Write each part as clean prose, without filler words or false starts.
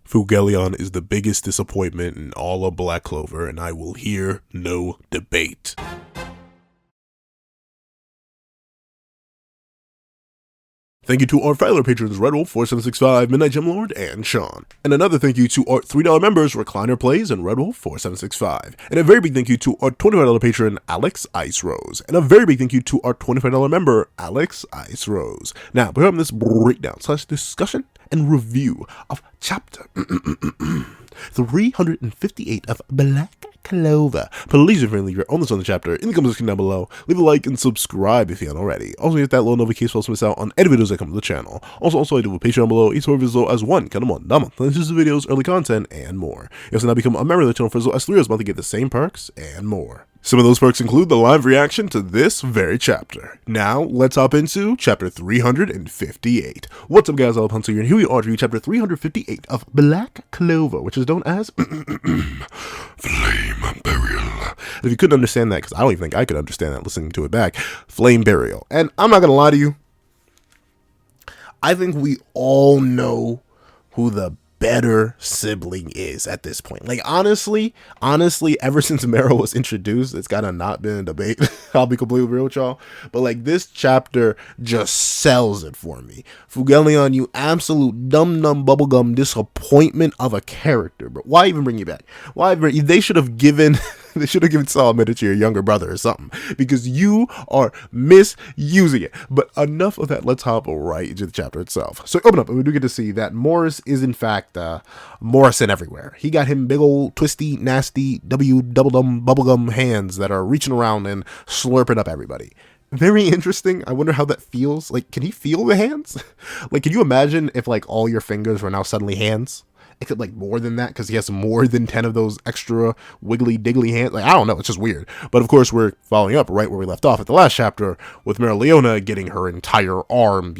Fuegoleon is the biggest disappointment in all of Black Clover, and I will hear no debate. Thank you to our $5 patrons Red Wolf 4765, Midnight Gemlord, and Sean. And another thank you to our $3 members Recliner Plays and Red Wolf 4765. And a very big thank you to our $25 patron Alex Ice Rose. And a very big thank you to our $25 member Alex Ice Rose. Now, we're having this breakdown / discussion and review of chapter 358 of Black Clover. Please, if you leave your own thoughts on the chapter in the comment section down below. Leave a like and subscribe if you haven't already. Also, hit that little notification bell to miss out on any videos that come to the channel. Also, I do a Patreon below, each service as low as $1 a month. This is the videos, early content, and more. You also now become a member of the channel for as low as $3 a month to get the same perks and more. Some of those perks include the live reaction to this very chapter. Now, let's hop into chapter 358. What's up, guys? I'm Hunter here, and here we are to chapter 358 of Black Clover, which is known as Flame Burial. If you couldn't understand that, because I don't even think I could understand that listening to it back, Flame Burial. And I'm not going to lie to you, I think we all know who the better sibling is at this point. Like, honestly, ever since Mero was introduced, it's kind of not been a debate. I'll be completely real with y'all. But like, this chapter just sells it for me. Fuegoleon, you absolute dumb bubblegum disappointment of a character. But why even bring you back? They should have given Solomon to your younger brother or something, because you are misusing it. But enough of that, let's hop right into the chapter itself. So open up, and we do get to see that Morris is in fact Morrison everywhere. He got him big old twisty, nasty, bubblegum hands that are reaching around and slurping up everybody. Very interesting. I wonder how that feels. Like, can he feel the hands? Like, can you imagine if like all your fingers were now suddenly hands? Except like more than that, because he has more than 10 of those extra wiggly diggly hands. Like, I don't know, it's just weird. But of course, we're following up right where we left off at the last chapter with MEROLEONA getting her entire arm,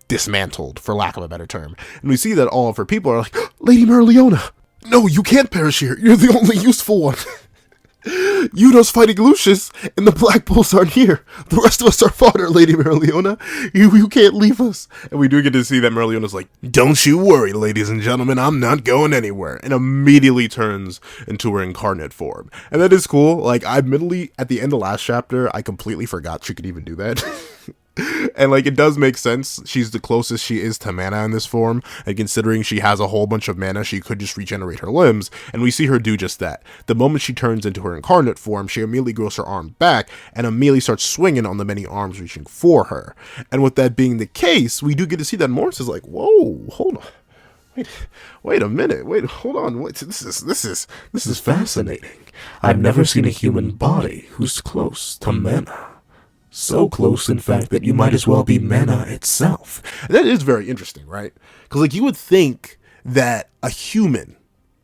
dismantled, for lack of a better term. And we see that all of her people are like, Lady MEROLEONA, no, you can't perish here. You're the only useful one. Yudo's fighting Lucius, and the Black Bulls aren't here. The rest of us are fodder, Lady MEROLEONA. You can't leave us. And we do get to see that MEROLEONA's like, don't you worry, ladies and gentlemen, I'm not going anywhere. And immediately turns into her incarnate form. And that is cool. Like, admittedly, at the end of last chapter, I completely forgot she could even do that. And like, it does make sense. She's the closest she is to mana in this form, and considering she has a whole bunch of mana, she could just regenerate her limbs, and we see her do just that. The moment she turns into her incarnate form, she immediately grows her arm back and immediately starts swinging on the many arms reaching for her. And with that being the case, we do get to see that Morris is like, whoa, hold on. Wait a minute. Wait, hold on. This is fascinating. I've never seen a human body who's close to mana. So close, in fact, that you might as well be mana itself. That is very interesting, right? Because, like, you would think that a human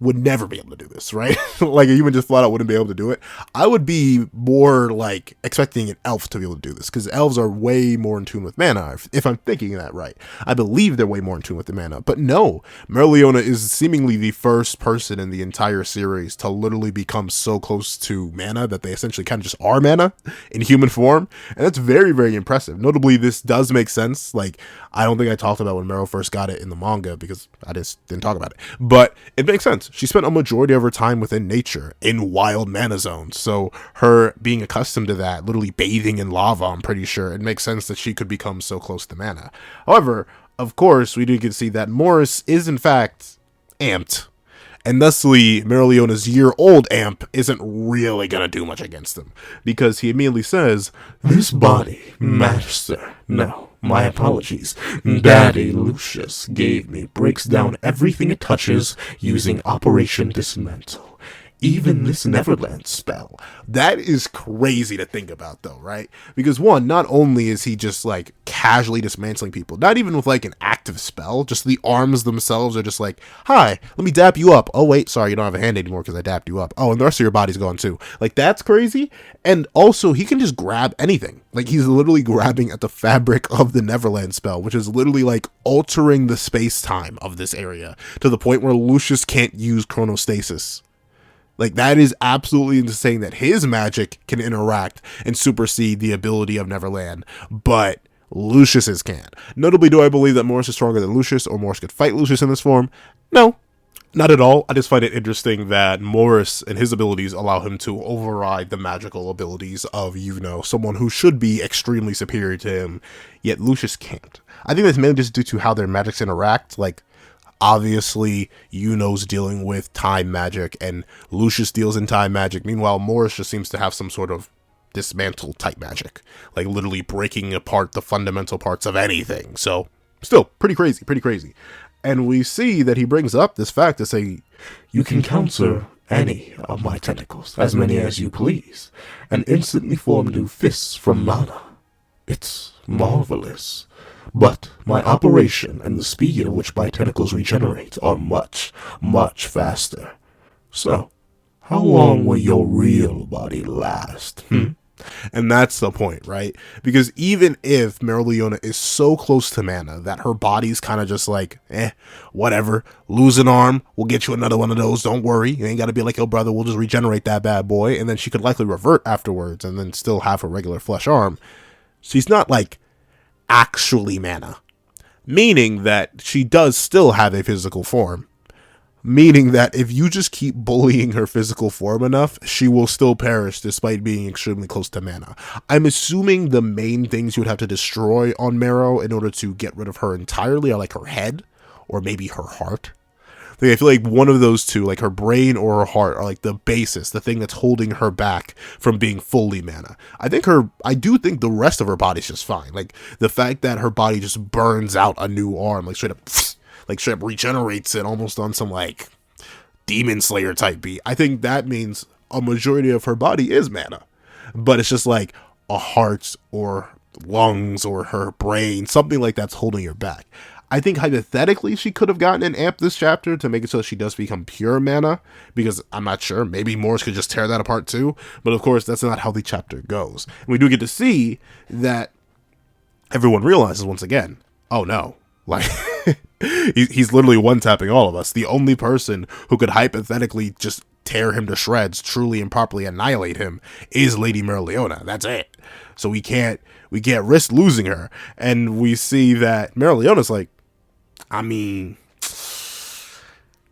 would never be able to do this, right? Like, a human just flat out wouldn't be able to do it. I would be more, like, expecting an elf to be able to do this, because elves are way more in tune with mana, if I'm thinking that right. I believe they're way more in tune with the mana. But no, MEROLEONA is seemingly the first person in the entire series to literally become so close to mana that they essentially kind of just are mana in human form. And that's very, very impressive. Notably, this does make sense. Like, I don't think I talked about when Mero first got it in the manga, because I just didn't talk about it. But it makes sense. She spent a majority of her time within nature, in wild mana zones, so her being accustomed to that, literally bathing in lava, I'm pretty sure, it makes sense that she could become so close to mana. However, of course, we do get to see that Morris is in fact amped, and thusly MEROLEONA's year-old amp isn't really gonna do much against him, because he immediately says, this body, master, no. My apologies. Daddy Lucius gave me breaks down everything it touches using Operation Dismantle. Even this Neverland spell. That is crazy to think about, though, right? Because one, not only is he just like casually dismantling people, not even with like an active spell, just the arms themselves are just like, hi, let me dap you up. Oh wait, sorry, you don't have a hand anymore because I dapped you up. Oh, and the rest of your body's gone too. Like, that's crazy. And also, he can just grab anything. Like, he's literally grabbing at the fabric of the Neverland spell, which is literally like altering the space-time of this area to the point where Lucius can't use chronostasis. Like, that is absolutely insane that his magic can interact and supersede the ability of Neverland, but Lucius's can't. Notably, do I believe that Morris is stronger than Lucius, or Morris could fight Lucius in this form? No. Not at all. I just find it interesting that Morris and his abilities allow him to override the magical abilities of, someone who should be extremely superior to him, yet Lucius can't. I think that's mainly just due to how their magics interact. Like, obviously, Yuno's dealing with time magic, and Lucius deals in time magic. Meanwhile, Morris just seems to have some sort of dismantle type magic. Like, literally breaking apart the fundamental parts of anything. So, still, pretty crazy. And we see that he brings up this fact to say, you can counter any of my tentacles, as many as you please, and instantly form new fists from mana. It's marvelous. But my operation and the speed at which my tentacles regenerate are much, much faster. So, how long will your real body last? And that's the point, right? Because even if Merleona is so close to mana that her body's kind of just like, whatever, lose an arm, we'll get you another one of those, don't worry. You ain't got to be like, yo, brother, we'll just regenerate that bad boy. And then she could likely revert afterwards and then still have a regular flesh arm. She's not like actually mana, meaning that she does still have a physical form. Meaning that if you just keep bullying her physical form enough, she will still perish despite being extremely close to mana. I'm assuming the main things you would have to destroy on Mero in order to get rid of her entirely are like her head or maybe her heart. Like, I feel like one of those two, like her brain or her heart, are like the basis, the thing that's holding her back from being fully mana. I do think the rest of her body's just fine. Like the fact that her body just burns out a new arm, like straight up regenerates it almost on some like Demon Slayer type beat. I think that means a majority of her body is mana, but it's just like a heart or lungs or her brain, something like that's holding her back. I think hypothetically she could have gotten an amp this chapter to make it so she does become pure mana, because I'm not sure, maybe Morris could just tear that apart too, but of course that's not how the chapter goes. And we do get to see that everyone realizes once again, oh no, like he's literally one-tapping all of us. The only person who could hypothetically just tear him to shreds, truly and properly annihilate him, is Lady Merleona. That's it. So we can't risk losing her. And we see that Merleona's like, I mean,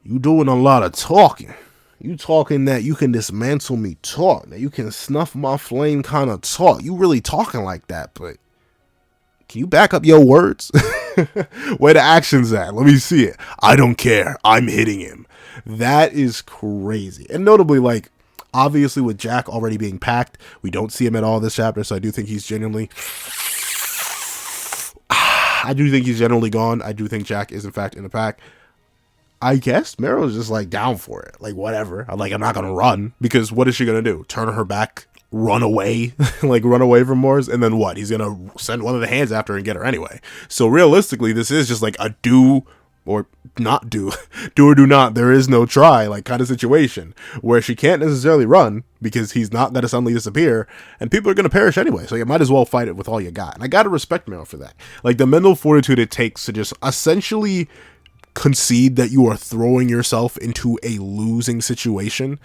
you doing a lot of talking. You talking that you can dismantle me talk, that you can snuff my flame kind of talk. You really talking like that, but can you back up your words? Where the action's at? Let me see it. I don't care. I'm hitting him. That is crazy. And notably, like, obviously with Jack already being packed, we don't see him at all this chapter, so I do think he's genuinely gone. I do think Jack is in fact in the pack. I guess Mero's just like down for it. Like, whatever. I'm not gonna run, because what is she gonna do? Turn her back? Run away? Like, run away from Morris? And then what? He's gonna send one of the hands after her and get her anyway. So realistically, this is just like a do or not do or do not, there is no try, like, kind of situation where she can't necessarily run because he's not gonna suddenly disappear and people are gonna perish anyway, so you might as well fight it with all you got. And I gotta respect Mero for that. Like, the mental fortitude it takes to just essentially concede that you are throwing yourself into a losing situation,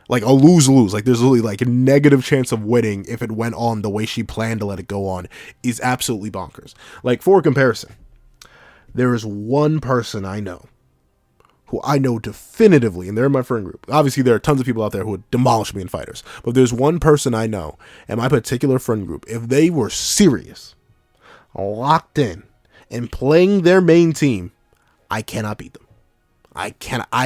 like a lose-lose, like there's really like a negative chance of winning if it went on the way she planned to let it go on, is absolutely bonkers. Like, for comparison, there is one person I know who I know definitively, and they're in my friend group. Obviously, there are tons of people out there who would demolish me in fighters, but there's one person I know in my particular friend group. If they were serious, locked in, and playing their main team, I cannot beat them. I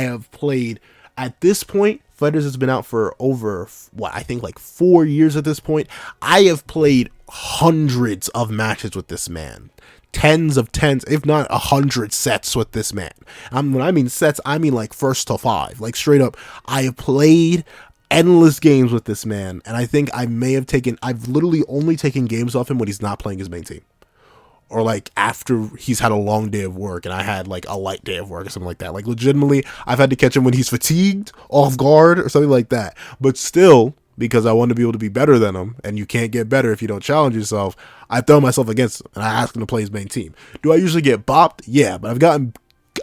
have played, at this point, Fighters has been out for over, I think like 4 years at this point. I have played hundreds of matches with this man. Tens, if not 100 sets with this man. When I mean sets, I mean like first to 5. Like, straight up, I have played endless games with this man. And I think I've literally only taken games off him when he's not playing his main team. Or like after he's had a long day of work and I had like a light day of work or something like that. Like, legitimately, I've had to catch him when he's fatigued, off guard, or something like that. But still, because I want to be able to be better than him, and you can't get better if you don't challenge yourself, I throw myself against him and I ask him to play his main team. Do I usually get bopped? Yeah, but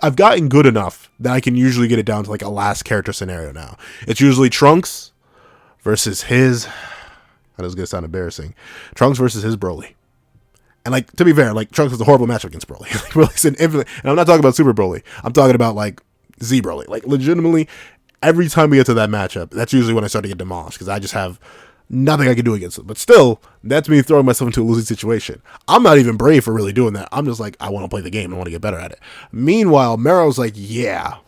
I've gotten good enough that I can usually get it down to like a last character scenario now. It's usually Trunks versus his, that is going to sound embarrassing, Trunks versus his Broly. And, like, to be fair, like, Trunks was a horrible matchup against Broly. Broly's an infinite, and I'm not talking about Super Broly. I'm talking about, like, Zebrally. Like, legitimately, every time we get to that matchup, that's usually when I start to get demolished, because I just have nothing I can do against them. But still, that's me throwing myself into a losing situation. I'm not even brave for really doing that. I'm just like, I want to play the game. I want to get better at it. Meanwhile, Mero's like, yeah,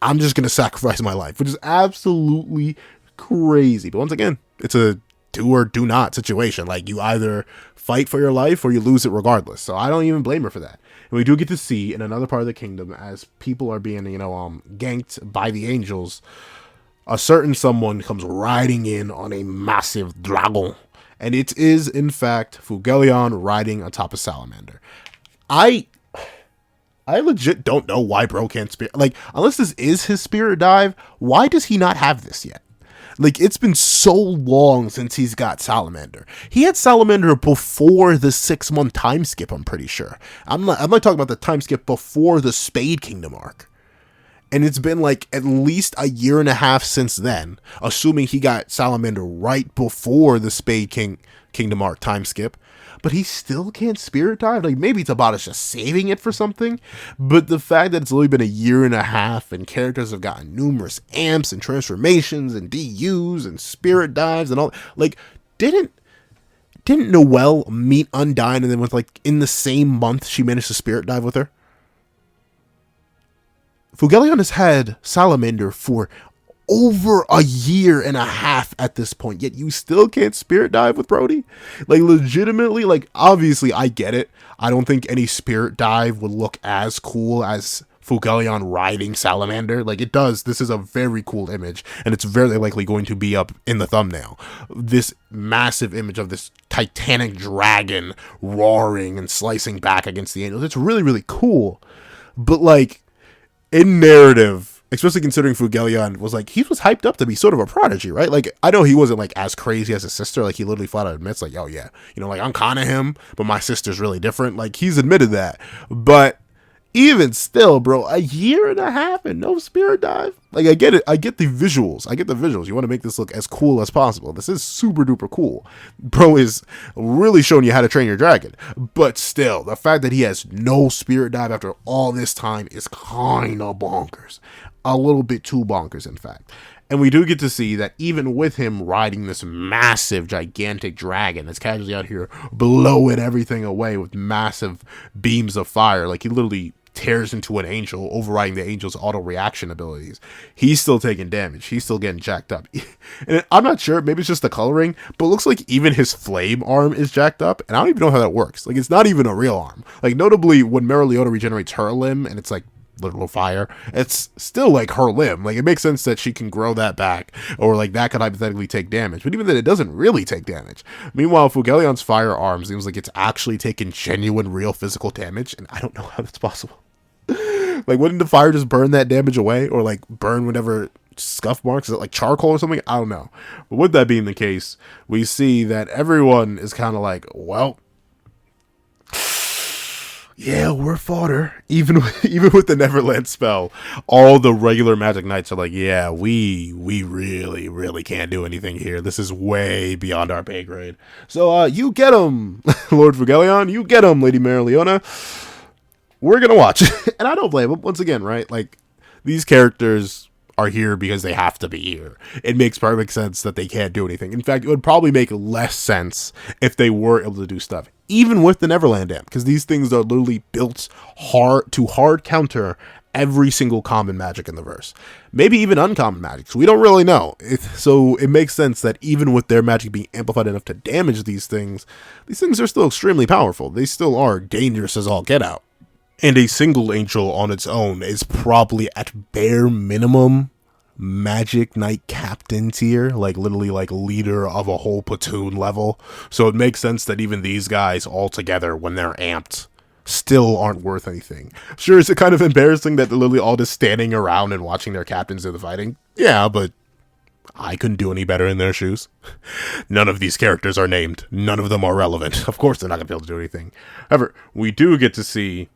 I'm just going to sacrifice my life, which is absolutely crazy. But once again, it's a do or do not situation. Like, you either fight for your life or you lose it regardless. So I don't even blame her for that. And we do get to see in another part of the kingdom, as people are being, ganked by the angels, a certain someone comes riding in on a massive dragon. And it is, in fact, Fuegoleon riding atop a salamander. I legit don't know why bro can't spirit. Like, unless this is his spirit dive, why does he not have this yet? Like, it's been so long since he's got Salamander. He had Salamander before the 6-month time skip, I'm pretty sure. I'm not talking about the time skip before the Spade Kingdom arc. And it's been like at least a year and a half since then, assuming he got Salamander right before the Spade Kingdom arc time skip. But he still can't spirit dive? Like, maybe it's about us just saving it for something. But the fact that it's only been a year and a half and characters have gotten numerous amps and transformations and DUs and spirit dives and all, like, didn't Noelle meet Undyne and then with, like, in the same month she managed to spirit dive with her? Fuegoleon has had Salamander for over a year and a half at this point, yet you still can't spirit dive with Brody? Like, legitimately, like, obviously I get it. I don't think any spirit dive would look as cool as Fuegoleon riding Salamander. Like, it does. This is a very cool image, and it's very likely going to be up in the thumbnail. This massive image of this titanic dragon roaring and slicing back against the angels. It's really, really cool. But, like, in narrative, especially considering Fuegoleon was like, he was hyped up to be sort of a prodigy, right? Like, I know he wasn't like as crazy as his sister. Like, he literally flat out admits, like, oh yeah, like, I'm kind of him, but my sister's really different. Like, he's admitted that. But even still, bro, a year and a half and no spirit dive. Like, I get it. I get the visuals. You want to make this look as cool as possible. This is super duper cool. Bro is really showing you how to train your dragon. But still, the fact that he has no spirit dive after all this time is kind of bonkers. A little bit too bonkers, in fact. And we do get to see that even with him riding this massive, gigantic dragon that's casually out here blowing everything away with massive beams of fire, like, he literally tears into an angel, overriding the angel's auto reaction abilities, he's still taking damage. He's still getting jacked up. And I'm not sure, maybe it's just the coloring, but it looks like even his flame arm is jacked up, and I don't even know how that works. Like, it's not even a real arm. Like, notably, when MEROLEONA regenerates her limb, and it's like little fire, it's still like her limb. Like, it makes sense that she can grow that back, or like that could hypothetically take damage, but even then it doesn't really take damage. Meanwhile, Fuegoleon's firearm seems like it's actually taking genuine real physical damage, and I don't know how that's possible. Like, wouldn't the fire just burn that damage away, or like burn whatever scuff marks? Is it like charcoal or something? I don't know. But with that being the case, we see that everyone is kind of like, well, yeah, we're fodder. Even with the Neverland spell, all the regular Magic Knights are like, yeah, we really, really can't do anything here. This is way beyond our pay grade. So, you get him, Lord Fuegoleon. You get him, Lady MEROLEONA. We're gonna watch. And I don't blame him. Once again, right? Like, these characters are here because they have to be here. It makes perfect sense that they can't do anything. In fact, it would probably make less sense if they were able to do stuff, even with the Neverland amp, because these things are literally built to hard counter every single common magic in the verse. Maybe even uncommon magic, so we don't really know. So it makes sense that even with their magic being amplified enough to damage these things are still extremely powerful. They still are dangerous as all get out. And a single angel on its own is probably at bare minimum Magic Knight Captain tier, like literally like leader of a whole platoon level. So it makes sense that even these guys all together, when they're amped, still aren't worth anything. Sure, is it kind of embarrassing that they're literally all just standing around and watching their captains do the fighting? Yeah, but I couldn't do any better in their shoes. None of these characters are named. None of them are relevant. Of course they're not going to be able to do anything. However, we do get to see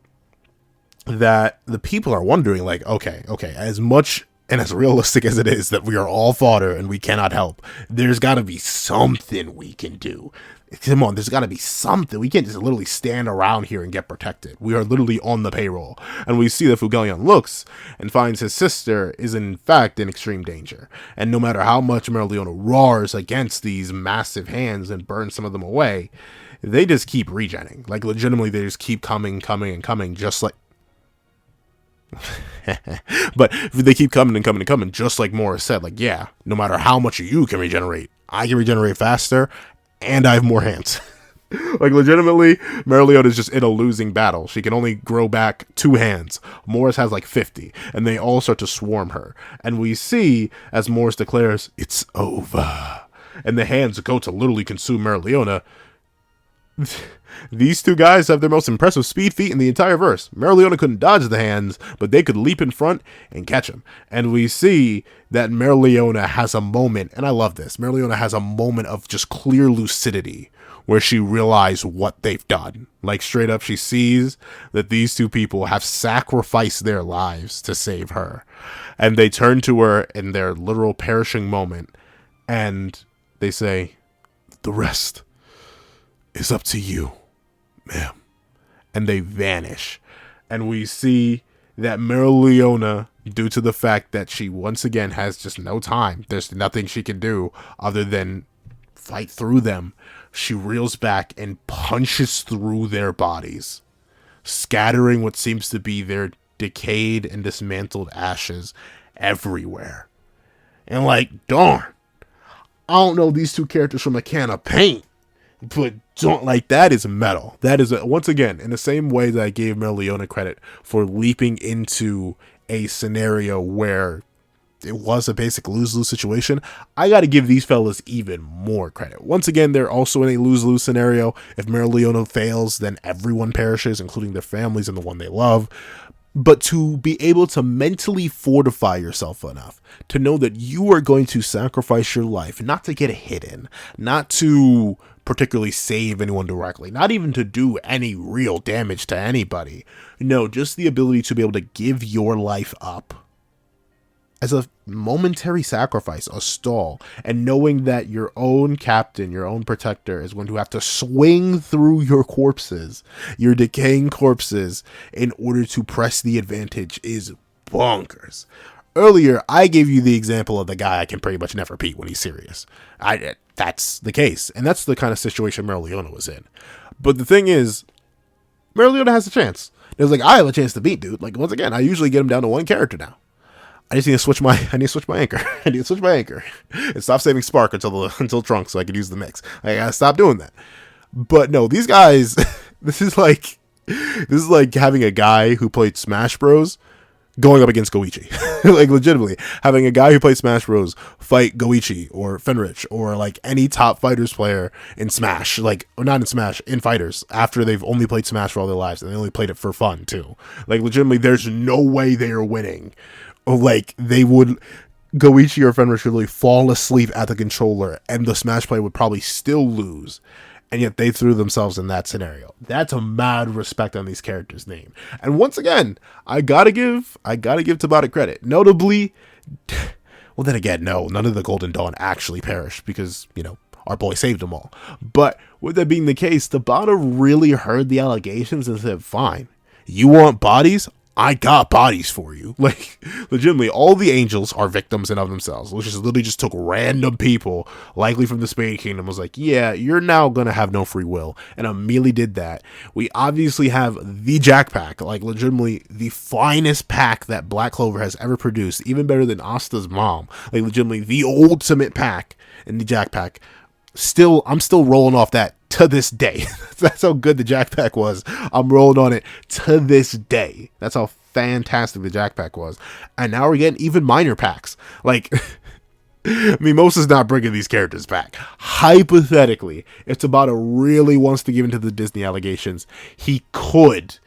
that the people are wondering, like, okay, as much and as realistic as it is that we are all fodder and we cannot help, there's got to be something we can do. Come on, there's got to be something. We can't just literally stand around here and get protected. We are literally on the payroll. And we see that Fuegoleon looks and finds his sister is in fact in extreme danger. And no matter how much Merleona roars against these massive hands and burns some of them away, they just keep regenning. Like, legitimately, they just keep coming, just like... But they keep coming, just like Morris said. Like, yeah, no matter how much you can regenerate, I can regenerate faster, and I have more hands. Like, legitimately, Merleona is just in a losing battle. She can only grow back 2 hands. Morris has like 50, and they all start to swarm her. And we see, as Morris declares, "It's over," and the hands go to literally consume Merleona. These 2 guys have their most impressive speed feat in the entire verse. Merleona couldn't dodge the hands, but they could leap in front and catch him. And we see that Merleona has a moment, and I love this. Merleona has a moment of just clear lucidity where she realized what they've done. Like, straight up, she sees that these 2 people have sacrificed their lives to save her. And they turn to her in their literal perishing moment, and they say, "The rest is up to you, ma'am." And they vanish. And we see that Merleona, due to the fact that she once again has just no time, there's nothing she can do other than fight through them, she reels back and punches through their bodies, scattering what seems to be their decayed and dismantled ashes everywhere. And like, darn, I don't know these 2 characters from a can of paint, but don't, like, that is metal. That is, once again, in the same way that I gave Merleona credit for leaping into a scenario where it was a basic lose-lose situation, I gotta give these fellas even more credit. Once again, they're also in a lose-lose scenario. If Merleona fails, then everyone perishes, including their families and the one they love. But to be able to mentally fortify yourself enough to know that you are going to sacrifice your life, not to get hidden, not to particularly save anyone directly, not even to do any real damage to anybody. No, just the ability to be able to give your life up as a momentary sacrifice, a stall, and knowing that your own captain, your own protector, is going to have to swing through your corpses, your decaying corpses, in order to press the advantage is bonkers. Earlier, I gave you the example of the guy I can pretty much never beat when he's serious. That's the case, and that's the kind of situation Merleona was in. But the thing is, Merleona has a chance. It was like, I have a chance to beat dude. Like, once again, I usually get him down to 1 character now. I just need to switch my anchor. I need to switch my anchor and stop saving Spark until Trunks so I could use the mix. I gotta stop doing that. But no, these guys, this is like having a guy who played Smash Bros. Going up against Goichi. Like, legitimately, having a guy who played Smash Bros. Fight Goichi or Fenrich or like any top fighters player in Smash, like, or not in Smash, in fighters, after they've only played Smash for all their lives and they only played it for fun too. Like, legitimately, there's no way they are winning. Like, they would, Goichi or Fenrich would really fall asleep at the controller and the Smash player would probably still lose. And yet they threw themselves in that scenario. That's a mad respect on these characters' name. And once again, I gotta give Tabata credit. Notably, well, then again, no, none of the Golden Dawn actually perished because, you know, our boy saved them all. But with that being the case, Tabata really heard the allegations and said, fine, you want bodies? I got bodies for you. Like, legitimately, all the angels are victims in of themselves. Which is literally just took random people, likely from the Spade Kingdom, was like, yeah, you're now gonna have no free will. And immediately did that. We obviously have the Jack Pack, like, legitimately the finest pack that Black Clover has ever produced, even better than Asta's mom. Like, legitimately the ultimate pack in the Jack Pack. I'm still rolling off that to this day. That's how good the Jack Pack was. I'm rolling on it to this day. That's how fantastic the Jack Pack was. And now we're getting even minor packs. Like, Mimosa's not bringing these characters back. Hypothetically, if Tabata really wants to give into the Disney allegations, he could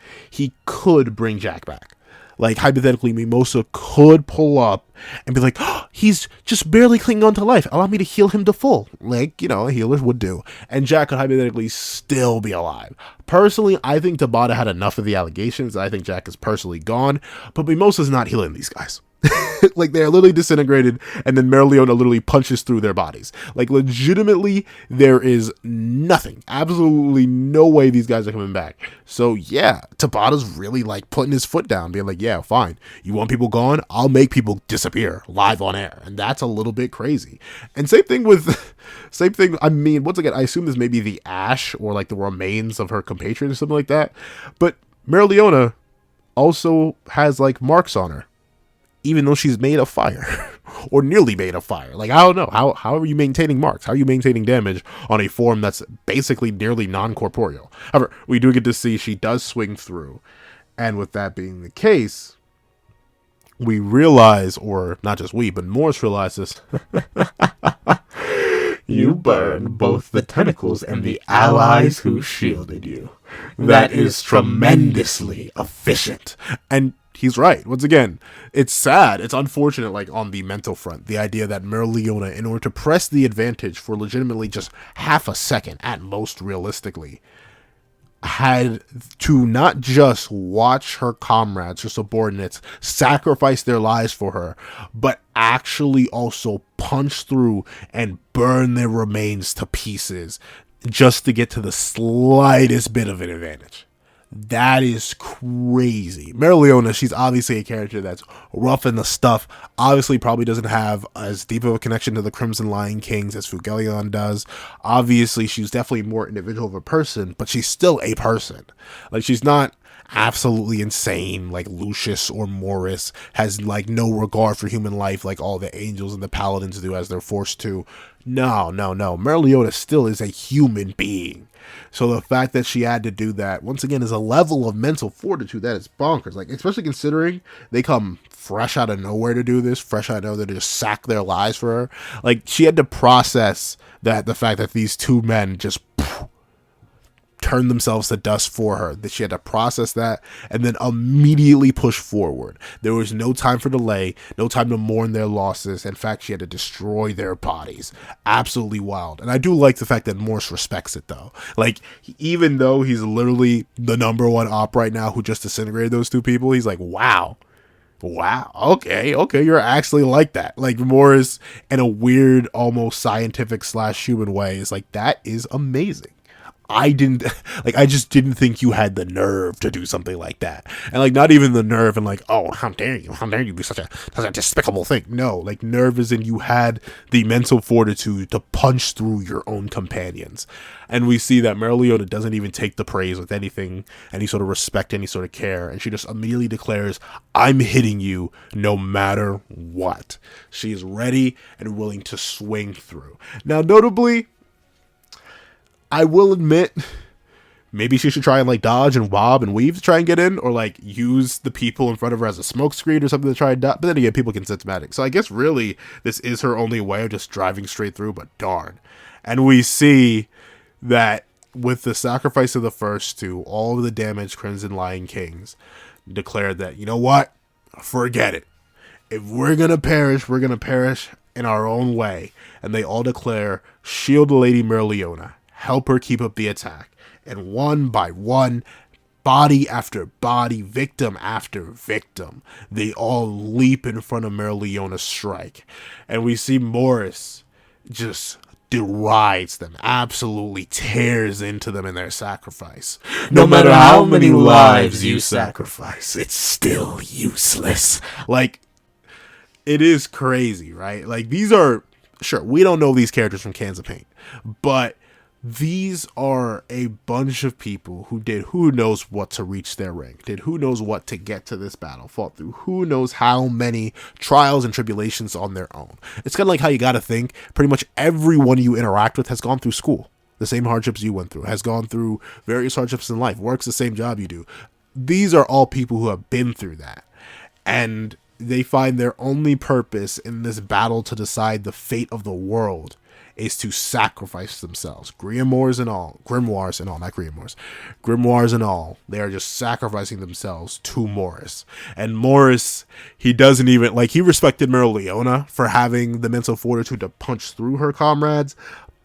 bring Jack back. Like, hypothetically, Mimosa could pull up and be like, oh, he's just barely clinging on to life. Allow me to heal him to full. Like, you know, a healer would do. And Jack could hypothetically still be alive. Personally, I think Tabata had enough of the allegations. I think Jack is personally gone. But Mimosa's not healing these guys. Like, they're literally disintegrated, and then Merleona literally punches through their bodies. Like, legitimately, there is nothing, absolutely no way these guys are coming back. So yeah, Tabata's really like putting his foot down, being like, yeah, fine, you want people gone, I'll make people disappear live on air. And that's a little bit crazy. And same thing, I mean, once again, I assume this may be the ash or like the remains of her compatriot or something like that, but Merleona also has like marks on her, even though she's made of fire or nearly made of fire. Like, I don't know. How are you maintaining marks? How are you maintaining damage on a form that's basically nearly non-corporeal? However, we do get to see she does swing through. And with that being the case, we realize, or not just we, but Morris realizes, you burned both the tentacles and the allies who shielded you. That is tremendously efficient. And he's right. Once again, it's sad. It's unfortunate, like, on the mental front. The idea that Merleona, in order to press the advantage for legitimately just half a second, at most realistically, had to not just watch her comrades, her subordinates, sacrifice their lives for her, but actually also punch through and burn their remains to pieces just to get to the slightest bit of an advantage. That is crazy. Merleona, she's obviously a character that's rough in the stuff. Obviously, probably doesn't have as deep of a connection to the Crimson Lion Kings as Fuegoleon does. Obviously, she's definitely more individual of a person, but she's still a person. Like, she's not absolutely insane like Lucius or Morris, has like no regard for human life like all the angels and the paladins do as they're forced to. No. Merleona still is a human being. So the fact that she had to do that, once again, is a level of mental fortitude that is bonkers. Like, especially considering they come fresh out of nowhere to do this, fresh out of nowhere to just sack their lives for her. Like, she had to process that, the fact that these two men just turned themselves to dust for her, that she had to process that and then immediately push forward. There was no time for delay, no time to mourn their losses. In fact, she had to destroy their bodies. Absolutely wild. And I do like the fact that Morse respects it, though. Like, even though he's literally the number one op right now who just disintegrated those two people, he's like, wow, okay, you're actually like that. Like, Morris, in a weird, almost scientific / human way, is like, that is amazing. I just didn't think you had the nerve to do something like that. And like, not even the nerve and like, oh, how dare you do such a despicable thing. No, like, nerve is in you had the mental fortitude to punch through your own companions. And we see that Merleona doesn't even take the praise with anything, any sort of respect, any sort of care. And she just immediately declares, I'm hitting you no matter what. She is ready and willing to swing through. Now, notably, I will admit, maybe she should try and like dodge and bob and weave to try and get in, or like use the people in front of her as a smoke screen or something to try and dodge. But then again, people can symptomatic. So I guess really this is her only way of just driving straight through, but darn. And we see that with the sacrifice of the first two, all of the damaged Crimson Lion Kings declared that, you know what? Forget it. If we're going to perish, we're going to perish in our own way. And they all declare, shield Lady Merleona. Help her keep up the attack. And one by one, body after body, victim after victim, they all leap in front of Merleona's strike. And we see Morris just derides them, absolutely tears into them in their sacrifice. No matter how many lives you sacrifice, it's still useless. Like, it is crazy, right? Like, these are, sure, we don't know these characters from cans of paint, but these are a bunch of people who did who knows what to reach their rank, did who knows what to get to this battle, fought through who knows how many trials and tribulations on their own. It's kind of like how you got to think pretty much everyone you interact with has gone through school, the same hardships you went through, has gone through various hardships in life, works the same job you do. These are all people who have been through that, and they find their only purpose in this battle to decide the fate of the world is to sacrifice themselves. Grimoires and all, they are just sacrificing themselves to Morris. And Morris, he doesn't even, like, he respected Merleona for having the mental fortitude to punch through her comrades,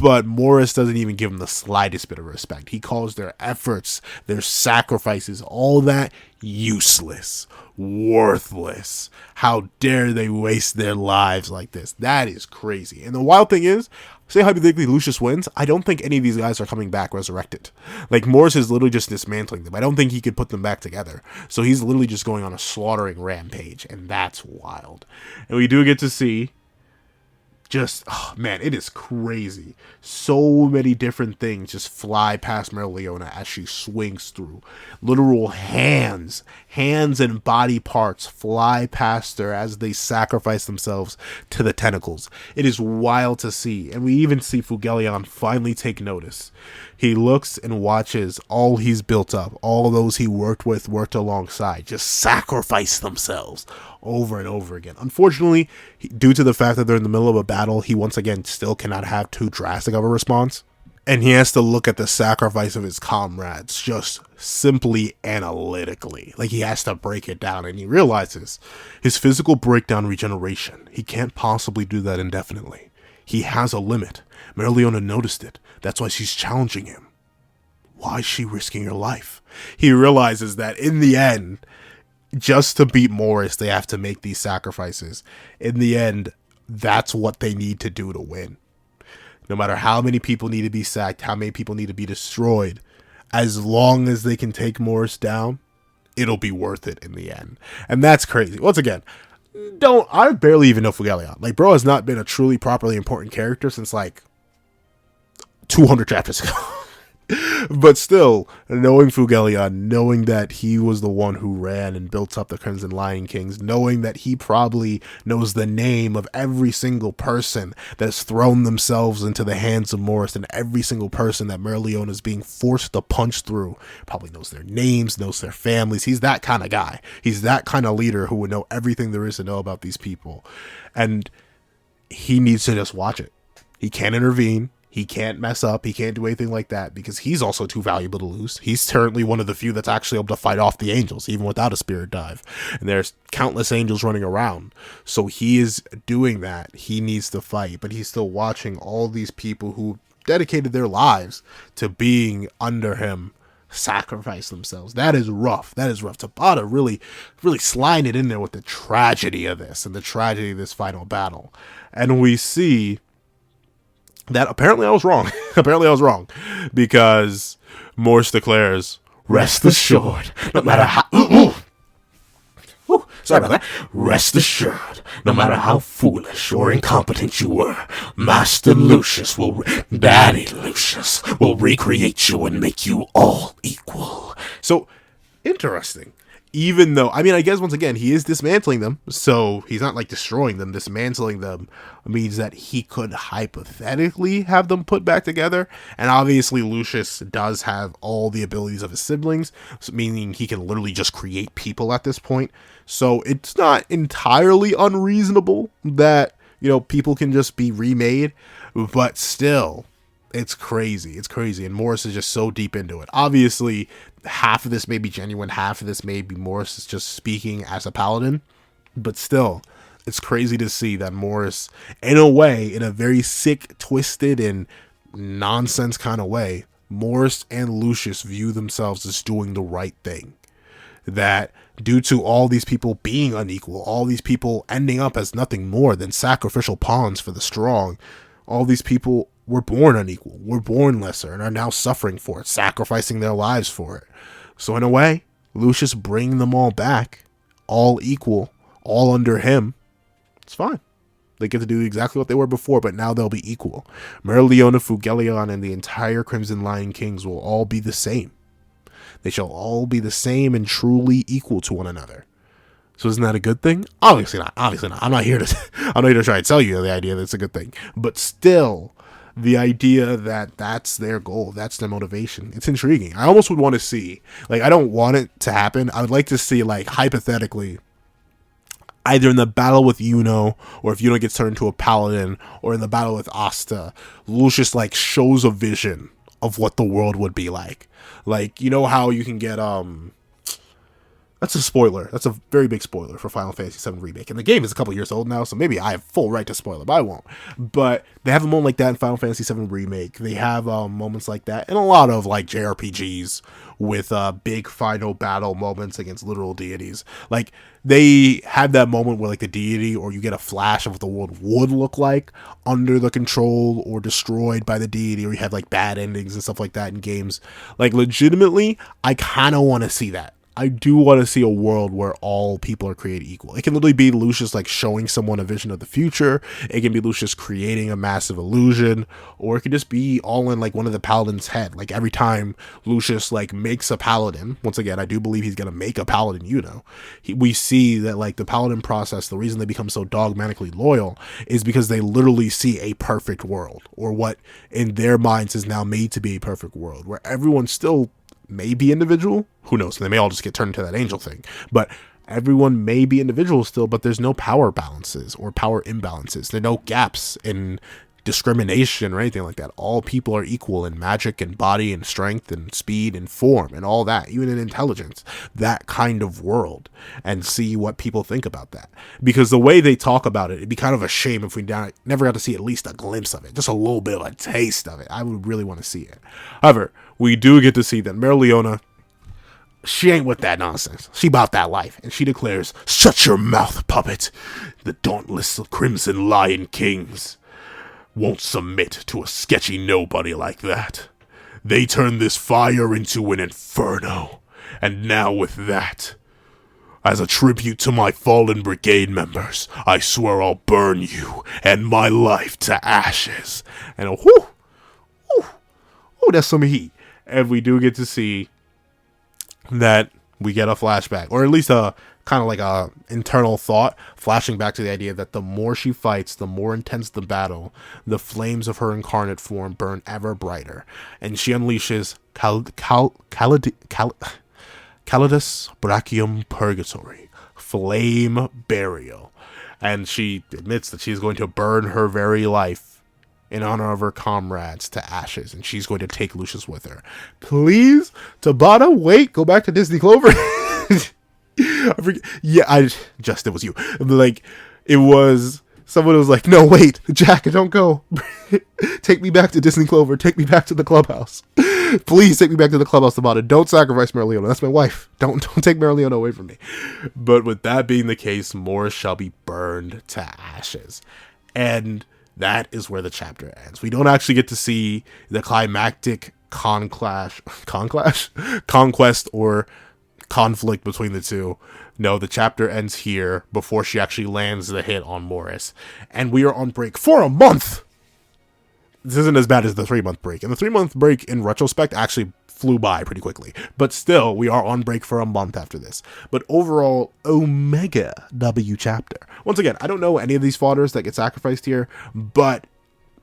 But Morris doesn't even give them the slightest bit of respect. He calls their efforts, their sacrifices, all that useless, worthless. How dare they waste their lives like this? That is crazy. And the wild thing is, say hypothetically Lucius wins, I don't think any of these guys are coming back resurrected. Like, Morris is literally just dismantling them. I don't think he could put them back together. So he's literally just going on a slaughtering rampage, and that's wild. And we do get to see just, oh man, it is crazy. So many different things just fly past Merleona as she swings through. Literal hands and body parts fly past her as they sacrifice themselves to the tentacles. It is wild to see. And we even see Fuegoleon finally take notice. He looks and watches all he's built up, all those he worked alongside, just sacrifice themselves over and over again. Unfortunately, due to the fact that they're in the middle of a battle, he once again still cannot have too drastic of a response. And he has to look at the sacrifice of his comrades just simply analytically. Like, he has to break it down, and he realizes his physical breakdown regeneration, he can't possibly do that indefinitely. He has a limit. Merleona noticed it. That's why she's challenging him. Why is she risking her life? He realizes that in the end, just to beat Morris, they have to make these sacrifices. In the end, that's what they need to do to win. No matter how many people need to be sacked, how many people need to be destroyed, as long as they can take Morris down, it'll be worth it in the end. And that's crazy. Once again, I barely even know Fuegoleon. Like, bro has not been a truly properly important character since like 200 chapters ago. But still, knowing Fuegoleon, knowing that he was the one who ran and built up the Crimson Lion Kings, knowing that he probably knows the name of every single person that's thrown themselves into the hands of Morris, and every single person that Merleona is being forced to punch through, probably knows their names, knows their families. He's that kind of guy. He's that kind of leader who would know everything there is to know about these people. And he needs to just watch it. He can't intervene. He can't mess up. He can't do anything like that because he's also too valuable to lose. He's currently one of the few that's actually able to fight off the angels, even without a spirit dive. And there's countless angels running around. So he is doing that. He needs to fight, but he's still watching all these people who dedicated their lives to being under him sacrifice themselves. That is rough. That is rough. Tabata really sliding it in there with the tragedy of this and the tragedy of this final battle. And we see that apparently I was wrong. Apparently I was wrong. Because Morse declares, "Rest assured, no matter how..." Sorry about that. "Rest assured, no matter how foolish or incompetent you were, Daddy Lucius will recreate you and make you all equal." So, interesting. Even though, I mean, I guess once again, he is dismantling them, so he's not like destroying them. Dismantling them means that he could hypothetically have them put back together. And obviously, Lucius does have all the abilities of his siblings, meaning he can literally just create people at this point. So it's not entirely unreasonable that, you know, people can just be remade, but still, it's crazy. It's crazy. And Morris is just so deep into it. Obviously, half of this may be genuine. Half of this may be Morris is just speaking as a paladin. But still, it's crazy to see that Morris, in a way, in a very sick, twisted, and nonsense kind of way, Morris and Lucius view themselves as doing the right thing. That due to all these people being unequal, all these people ending up as nothing more than sacrificial pawns for the strong, all these people were born unequal, were born lesser, and are now suffering for it, sacrificing their lives for it. So in a way, Lucius bringing them all back, all equal, all under him, it's fine. They get to do exactly what they were before, but now they'll be equal. Merleona, Fuegoleon, and the entire Crimson Lion Kings will all be the same. They shall all be the same and truly equal to one another. So isn't that a good thing? Obviously not. Obviously not. I'm not here to try and tell you the idea that it's a good thing. But still, the idea that that's their goal, that's their motivation, it's intriguing. I almost would want to see, like, I don't want it to happen. I would like to see, like, hypothetically, either in the battle with Yuno, or if Yuno gets turned into a paladin, or in the battle with Asta, Lucius, like, shows a vision of what the world would be like. Like, you know how you can get, That's a spoiler. That's a very big spoiler for Final Fantasy VII Remake. And the game is a couple years old now, so maybe I have full right to spoil it, but I won't. But they have a moment like that in Final Fantasy VII Remake. They have moments like that in a lot of like JRPGs with big final battle moments against literal deities. Like, they have that moment where like the deity, or you get a flash of what the world would look like under the control or destroyed by the deity, or you have like bad endings and stuff like that in games. Like, legitimately, I kind of want to see that. I do want to see a world where all people are created equal. It can literally be Lucius like showing someone a vision of the future. It can be Lucius creating a massive illusion, or it could just be all in like one of the paladin's head. Like, every time Lucius like makes a paladin, once again, I do believe he's gonna make a paladin. We see that like the paladin process. The reason they become so dogmatically loyal is because they literally see a perfect world, or what in their minds is now made to be a perfect world, where everyone's still may be individual. Who knows? They may all just get turned into that angel thing. But everyone may be individual still, but there's no power balances or power imbalances. There are no gaps in discrimination or anything like that. All people are equal in magic and body and strength and speed and form and all that, even in intelligence. That kind of world, and see what people think about that. Because the way they talk about it, it'd be kind of a shame if we never got to see at least a glimpse of it, just a little bit of a taste of it. I would really want to see it. However, we do get to see that MEROLEONA, she ain't with that nonsense. She about that life. And she declares, "Shut your mouth, puppet. The dauntless Crimson Lion Kings won't submit to a sketchy nobody like that. They turned this fire into an inferno. And now with that, as a tribute to my fallen brigade members, I swear I'll burn you and my life to ashes." And whoo, that's some heat. And we do get to see that we get a flashback, or at least a kind of like a internal thought flashing back to the idea that the more she fights, the more intense the battle, the flames of her incarnate form burn ever brighter, and she unleashes Calidus Brachium Purgatory, flame burial, and she admits that she's going to burn her very life in honor of her comrades to ashes, and she's going to take Lucius with her. Please, Tabata, wait, go back to Disney Clover. It was you. Like, it was, someone was like, "No, wait, Jack, don't go. Take me back to Disney Clover. Take me back to the clubhouse. Please take me back to the clubhouse, Tabata. Don't sacrifice MEROLEONA. That's my wife. Don't take MEROLEONA away from me." But with that being the case, Morris shall be burned to ashes. And that is where the chapter ends. We don't actually get to see the climactic conquest or conflict between the two. No, the chapter ends here before she actually lands the hit on Morris. And we are on break for a month. This isn't as bad as the 3-month break. And the 3-month break, in retrospect, actually flew by pretty quickly. But still, we are on break for a month after this. But overall, Omega W chapter. Once again, I don't know any of these fodders that get sacrificed here, but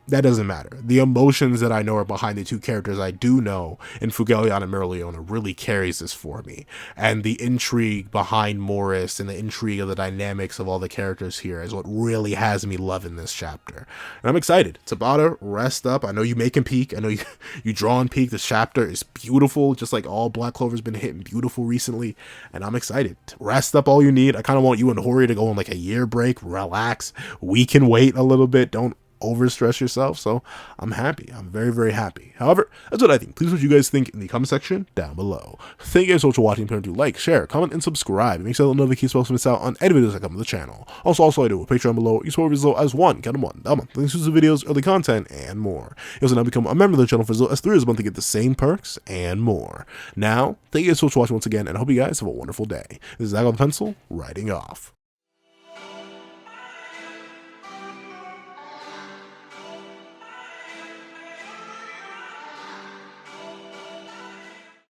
that doesn't matter. The emotions that I know are behind the two characters I do know in Fuegoleon and MEROLEONA really carries this for me. And the intrigue behind Morris and the intrigue of the dynamics of all the characters here is what really has me loving this chapter. And I'm excited. Tabata, rest up. I know you make him peak. I know you draw and peak. This chapter is beautiful, just like all Black Clover's been hitting beautiful recently. And I'm excited. Rest up all you need. I kind of want you and Hori to go on like a year break. Relax. We can wait a little bit. Don't overstress yourself. So I'm happy. I'm very, very happy. However, that's what I think. Please, what you guys think in the comment section down below. Thank you guys so much for watching. Please do like, share, comment, and subscribe. It makes sure that notifications so miss out on any videos that come to the channel. Also, I do a Patreon below. You support as low as $1. Count them one. That month. Links to the videos, early content, and more. You also now become a member of the channel for as low as $3 a month to get the same perks and more. Now, thank you guys so much for watching once again, and I hope you guys have a wonderful day. This is Zach on the Pencil, writing off.